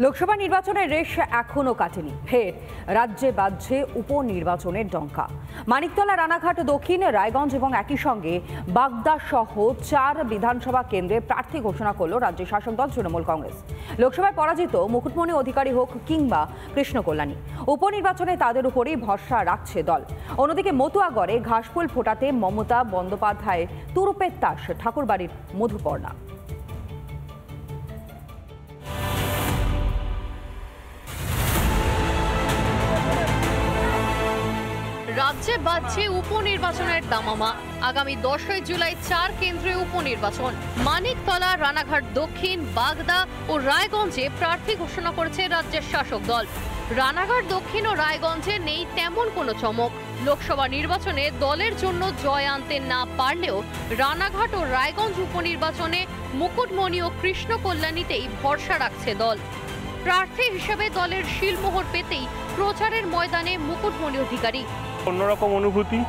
লোকসভা নির্বাচনের রেশ এখনো কাটেনি, ফের রাজ্যে বাজছে উপনির্বাচনের ডঙ্কা। মানিকতলা, রানাঘাট দক্ষিণ, রায়গঞ্জ এবং একই সঙ্গে বাগদা সহ 4 বিধানসভা কেন্দ্রে প্রার্থী ঘোষণা করল রাজ্যের শাসক দল তৃণমূল কংগ্রেস। লোকসভায় পরাজিত মুকুটমণি অধিকারী হোক কিংবা কৃষ্ণ কল্যাণী, উপনির্বাচনে তাদের উপরেই ভরসা রাখছে দল। অন্যদিকে মতুয়াগড়ে ঘাসফুল ফোটাতে মমতা বন্দ্যোপাধ্যায় তুরুপের তাস ঠাকুরবাড়ির মধুপর্ণা। রাজ্যে বাজছে উপনির্বাচনের দামামা। আগামী 10 জুলাই 4 কেন্দ্রে উপনির্বাচন। মানিকতলা, রানাঘাট দক্ষিণ, বাগদা ও রায়গঞ্জে প্রার্থী ঘোষণা করেছে রাজ্যের শাসক দল। রানাঘাট দক্ষিণ ও রায়গঞ্জে নেই তেমন কোনো চমক। লোকসভা নির্বাচনে দলের জন্য জয় আনতে না পারলেও রানাঘাট ও রায়গঞ্জ উপনির্বাচনে মুকুটমণি ও কৃষ্ণ কল্যাণীতেই ভরসা রাখছে দল। প্রার্থী হিসেবে দলের শিলমোহর পেতেই প্রচারের ময়দানে মুকুটমণি অধিকারী। অন্যরকম অনুভূতি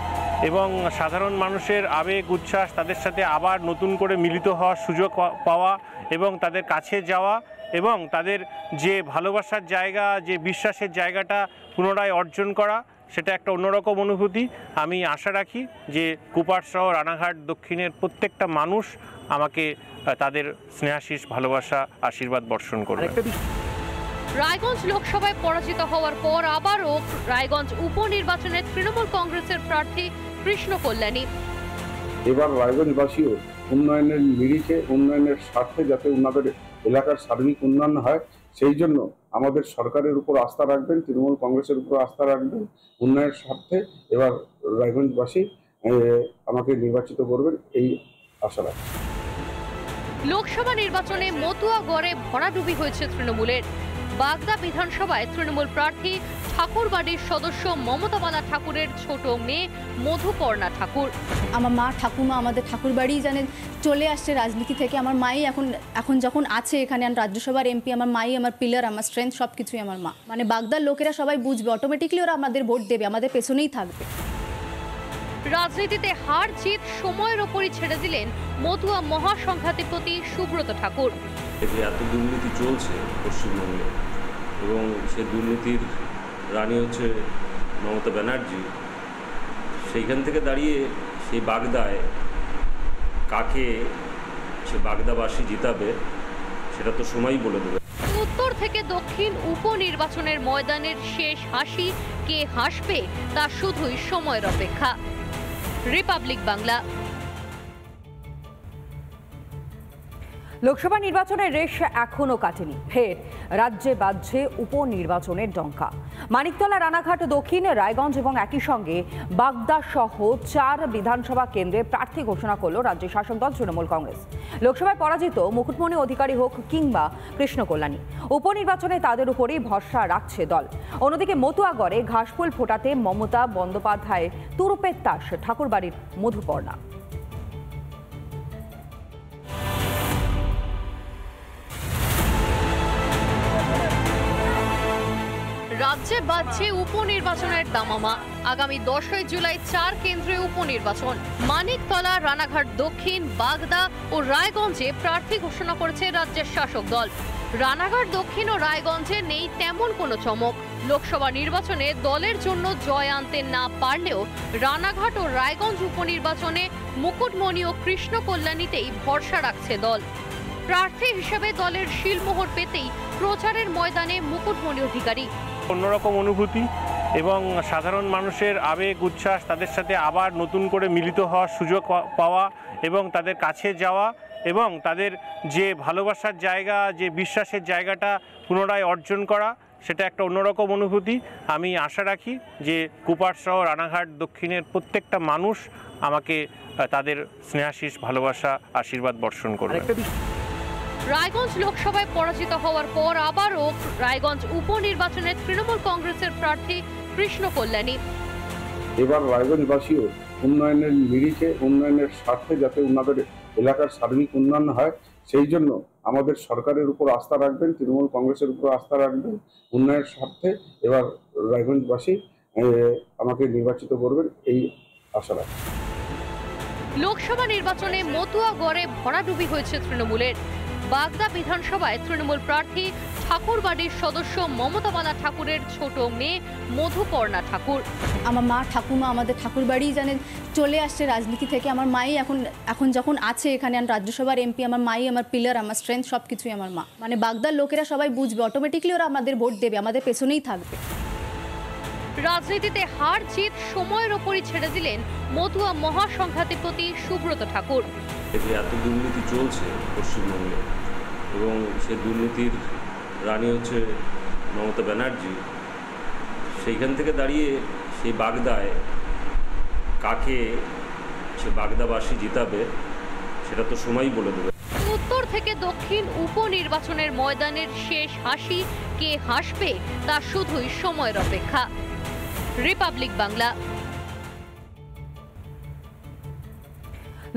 এবং সাধারণ মানুষের আবেগ উচ্ছ্বাস, তাদের সাথে আবার নতুন করে মিলিত হওয়ার সুযোগ পাওয়া এবং তাদের কাছে যাওয়া এবং তাদের যে ভালোবাসার জায়গা, যে বিশ্বাসের জায়গাটা পুনরায় অর্জন করা, সেটা একটা অন্যরকম অনুভূতি। আমি আশা রাখি যে কুপার সহ রানাঘাট দক্ষিণের প্রত্যেকটা মানুষ আমাকে তাদের স্নেহাশিস, ভালোবাসা, আশীর্বাদ বর্ষণ করবে। রায়গঞ্জ লোকসভায় পরাজিত হওয়ার পর আবারও রায়গঞ্জ উপনির্বাচনে তৃণমূল কংগ্রেসের প্রার্থী কৃষ্ণ কল্যাণী। এবার রায়গঞ্জবাসীও উন্নয়নের নিরিখে, উন্নয়নের স্বার্থে যাতে ওনাদের এলাকার সার্বিক উন্নয়ন হয়, সেই জন্য আমাদের সরকারের উপর আস্থা রাখবেন, তৃণমূল কংগ্রেসের উপর আস্থা রাখবেন। উন্নয়নের স্বার্থে এবার রায়গঞ্জবাসী আমাকে নির্বাচিত করবেন, এই আশা রাখি। লোকসভা নির্বাচনে মতুয়াগড়ে ভরাডুবি হয়েছে তৃণমূলের। বাগদা বিধানসভায় তৃণমূল প্রার্থী ঠাকুরবাড়ির সদস্য মমতা বালা ঠাকুরের ছোট মেয়ে মধুপর্ণা ঠাকুর। আমার মা ঠাকুমা আমাদের ঠাকুরবাড়ি জানে চলে আসছে রাজনীতি থেকে। আমার মাই এখন যখন আছে এখানে রাজ্যসভার এমপি, আমার মাই আমার পিলার, আমার স্ট্রেংথ, সব কিছুই আমার মা। মানে বাগদার লোকেরা সবাই বুঝবে, অটোমেটিকলি ওরা আমাদের ভোট দেবে, আমাদের পেছনেই থাকবে। রাজনীতিতে হার জিত সময়ের ওপরই ছেড়ে দিলেন মতুয়া মহাসংঘাতিপতি সুব্রত ঠাকুর। এত দুর্নীতি চলছে পশ্চিমবঙ্গে এবং সেই দুর্নীতির রানী হচ্ছে মমতা ব্যানার্জি। সেইখান থেকে দাঁড়িয়ে সেই বাগদায় কাকে সে বাগদাবাসী জিতাবে সেটা তো সময়ই বলে দেবে। উত্তর থেকে দক্ষিণ উপনির্বাচনের ময়দানের শেষ হাসি কে হাসবে তা শুধুই সময়ের অপেক্ষা। রিপাবলিক বাংলা। লোকসভা নির্বাচনের রেশ এখনো কাটেনি, ফের রাজ্যে বাজছে উপনির্বাচনের ডঙ্কা। মানিকতলা, রানাঘাট দক্ষিণ, রায়গঞ্জ এবং একই সঙ্গে বাগদা সহ 4 বিধানসভা কেন্দ্রে প্রার্থী ঘোষণা করল রাজ্যের শাসক দল তৃণমূল কংগ্রেস। লোকসভায় পরাজিত মুকুটমণি অধিকারী হোক কিংবা কৃষ্ণ কল্যাণী, উপনির্বাচনে তাদের উপরেই ভরসা রাখছে দল। অন্যদিকে মতুয়াগড়ে ঘাসফুল ফোটাতে মমতা বন্দ্যোপাধ্যায় তুরুপের তাস ঠাকুরবাড়ির মধুপর্ণা। রাজ্যে বাজছে উপনির্বাচনের দামামা। আগামী 10 জুলাই 4 কেন্দ্রে উপনির্বাচন। মানিকতলা, রানাঘাট দক্ষিণ, বাগদা ও রায়গঞ্জে প্রার্থী ঘোষণা করেছে রাজ্যের শাসক দল। রানাঘাট দক্ষিণ ও রায়গঞ্জে নেই তেমন কোনো চমক। লোকসভা নির্বাচনে দলের জন্য জয় আনতে না পারলেও রানাঘাট ও রায়গঞ্জ উপনির্বাচনে মুকুটমণি ও কৃষ্ণ কল্যাণীতেই ভরসা রাখছে দল। প্রার্থী হিসেবে দলের শিলমোহর পেতেই প্রচারের ময়দানে মুকুটমণি অধিকারী। অন্যরকম অনুভূতি এবং সাধারণ মানুষের আবেগ উচ্ছ্বাস, তাদের সাথে আবার নতুন করে মিলিত হওয়ার সুযোগ পাওয়া এবং তাদের কাছে যাওয়া এবং তাদের যে ভালোবাসার জায়গা, যে বিশ্বাসের জায়গাটা পুনরায় অর্জন করা, সেটা একটা অন্যরকম অনুভূতি। আমি আশা রাখি যে কুপার সহ রানাঘাট দক্ষিণের প্রত্যেকটা মানুষ আমাকে তাদের স্নেহাশিস, ভালোবাসা, আশীর্বাদ বর্ষণ করবে। রায়গঞ্জ লোকসভায় পরাজিত হওয়ার পর আবারও রায়গঞ্জ উপনির্বাচনে তৃণমূল কংগ্রেসের প্রার্থী কৃষ্ণ কল্যাণী। এবার রায়গঞ্জবাসীও উন্নয়নের নিরিখে, উন্নয়নের স্বার্থে যাতে ওনাদের এলাকার সার্বিক উন্নয়ন হয়, সেই জন্য আমাদের সরকারের উপর আস্থা রাখবেন, তৃণমূল কংগ্রেসের উপর আস্থা রাখবেন। উন্নয়নের স্বার্থে এবার রায়গঞ্জবাসী আমাকে নির্বাচিত করবেন, এই আশা রাখি। লোকসভা নির্বাচনে মতুয়াগড়ে ভরাডুবি হয়েছে তৃণমূলের। বাগদা বিধানসভায় তৃণমূল প্রার্থী ঠাকুরবাড়ির সদস্য মমতা বালা ঠাকুরের ছোট মেয়ে মধুপর্ণা ঠাকুর। আমার মা ঠাকুমা আমাদের ঠাকুরবাড়ি জানে চলে আসছে রাজনীতি থেকে। আমার মাই এখন যখন আছে এখানে রাজ্যসভার এমপি, আমার মাই আমার পিলার, আমার স্ট্রেংথ সব কিছুই আমার মা। মানে বাগদার লোকেরা সবাই বুঝবে, অটোমেটিকলি ওরা আমাদের ভোট দেবে, আমাদের পেছনেই থাকবে। রাজনীতিতে হার জিত সময়ের ওপরই ছেড়ে দিলেন মতুয়া মহাসংঘাতিপতি সুব্রত ঠাকুর। এত দুর্নীতি চলছে পশ্চিমবঙ্গে এবং সেই দুর্নীতির রানী হচ্ছে মমতা ব্যানার্জি। সেইখান থেকে দাঁড়িয়ে সেই বাগদায় কাকে সে বাগদাবাসী জিতাবে সেটা তো সময়ই বলে দেবে। উত্তর থেকে দক্ষিণ উপনির্বাচনের ময়দানের শেষ হাসি কে হাসবে তা শুধুই সময়ের অপেক্ষা। রিপাবলিক বাংলা।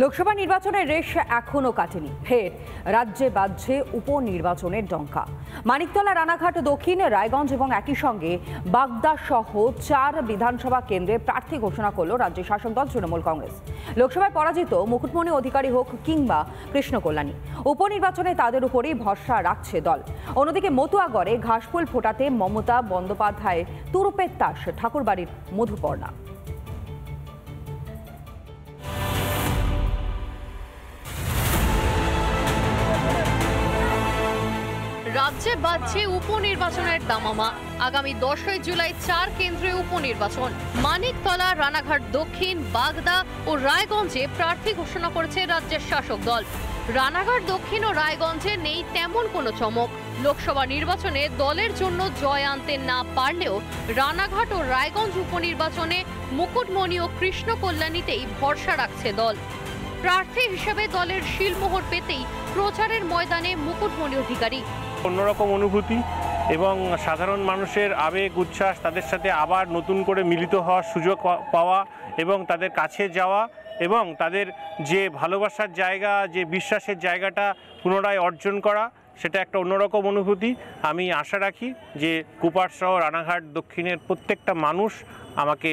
লোকসভা নির্বাচনের রেশ এখনো কাটেনি, ফের রাজ্যে বাজছে উপনির্বাচনের ডঙ্কা। মানিকতলা, রানাঘাট দক্ষিণ, রায়গঞ্জ এবং একই সঙ্গে বাগদা সহ 4 বিধানসভা কেন্দ্রে প্রার্থী ঘোষণা করল রাজ্যের শাসক দল তৃণমূল কংগ্রেস। লোকসভায় পরাজিত মুকুটমণি অধিকারী হোক কিংবা কৃষ্ণ কল্যাণী, উপনির্বাচনে তাদের উপরেই ভরসা রাখছে দল। অন্যদিকে মতুয়াগড়ে ঘাসফুল ফোটাতে মমতা বন্দ্যোপাধ্যায় তুরুপের তাস ঠাকুরবাড়ির মধুপর্ণা। রাজ্যে বাজছে উপনির্বাচনের দামামা। আগামী 10 জুলাই 4 কেন্দ্রে উপনির্বাচন। মানিকতলা, রানাঘাট দক্ষিণ, বাগদা ও রায়গঞ্জে প্রার্থী ঘোষণা করেছে রাজ্যের শাসক দল। রানাঘাট দক্ষিণ ও রায়গঞ্জে নেই তেমন কোনো চমক। লোকসভা নির্বাচনে দলের জন্য জয় আনতে না পারলেও রানাঘাট ও রায়গঞ্জ উপনির্বাচনে মুকুটমণি ও কৃষ্ণ কল্যাণীতেই ভরসা রাখছে দল। প্রার্থী হিসেবে দলের শিলমোহর পেতেই প্রচারের ময়দানে মুকুটমণি অধিকারী। অন্যরকম অনুভূতি এবং সাধারণ মানুষের আবেগ উচ্ছ্বাস, তাদের সাথে আবার নতুন করে মিলিত হওয়ার সুযোগ পাওয়া এবং তাদের কাছে যাওয়া এবং তাদের যে ভালোবাসার জায়গা, যে বিশ্বাসের জায়গাটা পুনরায় অর্জন করা, সেটা একটা অন্যরকম অনুভূতি। আমি আশা রাখি যে কুপারসহ রানাঘাট দক্ষিণের প্রত্যেকটা মানুষ আমাকে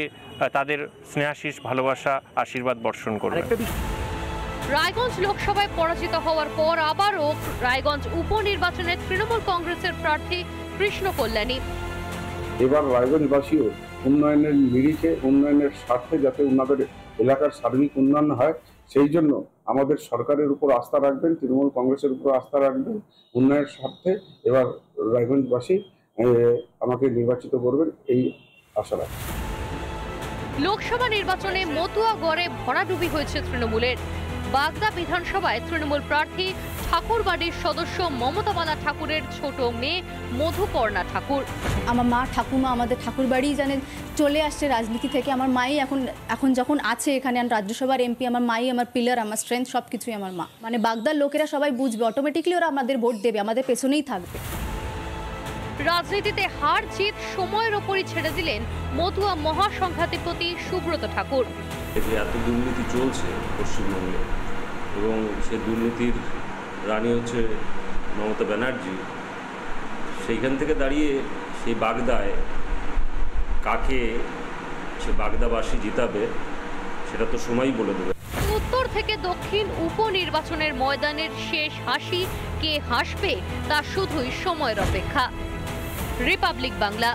তাদের স্নেহাশিস, ভালোবাসা, আশীর্বাদ বর্ষণ করবে। রায়গঞ্জ লোকসভায় পরাজিত হওয়ার পর আবারও রায়গঞ্জ উপনির্বাচনে তৃণমূল কংগ্রেসের প্রার্থী কৃষ্ণ কল্যাণী। এবার রায়গঞ্জবাসীও উন্নয়নের নিরিখে, উন্নয়নের স্বার্থে যাতে ওনাদের এলাকার সার্বিক উন্নয়ন হয়, সেই জন্য আমাদের সরকারের উপর আস্থা রাখবেন, তৃণমূল কংগ্রেসের উপর আস্থা রাখবেন। উন্নয়নের স্বার্থে এবার রায়গঞ্জবাসী আমাকে নির্বাচিত করবেন এই আশা রাখি। লোকসভা নির্বাচনে মতুয়াগড়ে ভরাডুবি হয়েছে তৃণমূলের। বাগদা বিধানসভায় তৃণমূল প্রার্থী ঠাকুরবাড়ির সদস্য মমতা বালা ঠাকুরের ছোট মেয়ে মধুপর্ণা ঠাকুর। আমার মা ঠাকুমা আমাদের ঠাকুরবাড়ি জানে চলে আসছে রাজনীতি থেকে। আমার মাই এখন যখন আছে এখানে রাজ্যসভার এমপি, আমার মাই আমার পিলার, আমার স্ট্রেংথ সব কিছুই আমার মা। মানে বাগদার লোকেরা সবাই বুঝবে, অটোমেটিকলি ওরা আমাদের ভোট দেবে, আমাদের পেছনেই থাকবে। রাজনীতিতে হার জিত সময়ের ওপরই ছেড়ে দিলেন মতুয়া মহাসংঘাতিপতি সুব্রত ঠাকুর। এত দুর্নীতি চলছে পশ্চিমবঙ্গে এবং সেই দুর্নীতির রানী হচ্ছে মমতা ব্যানার্জি। সেইখান থেকে দাঁড়িয়ে সেই বাগদায় কাকে সে বাগদাবাসী জিতাবে সেটা তো সময়ই বলে দেবে। উত্তর থেকে দক্ষিণ উপনির্বাচনের ময়দানের শেষ হাসি কে হাসবে তা শুধুই সময়ের অপেক্ষা। রিপাবলিক বাংলা।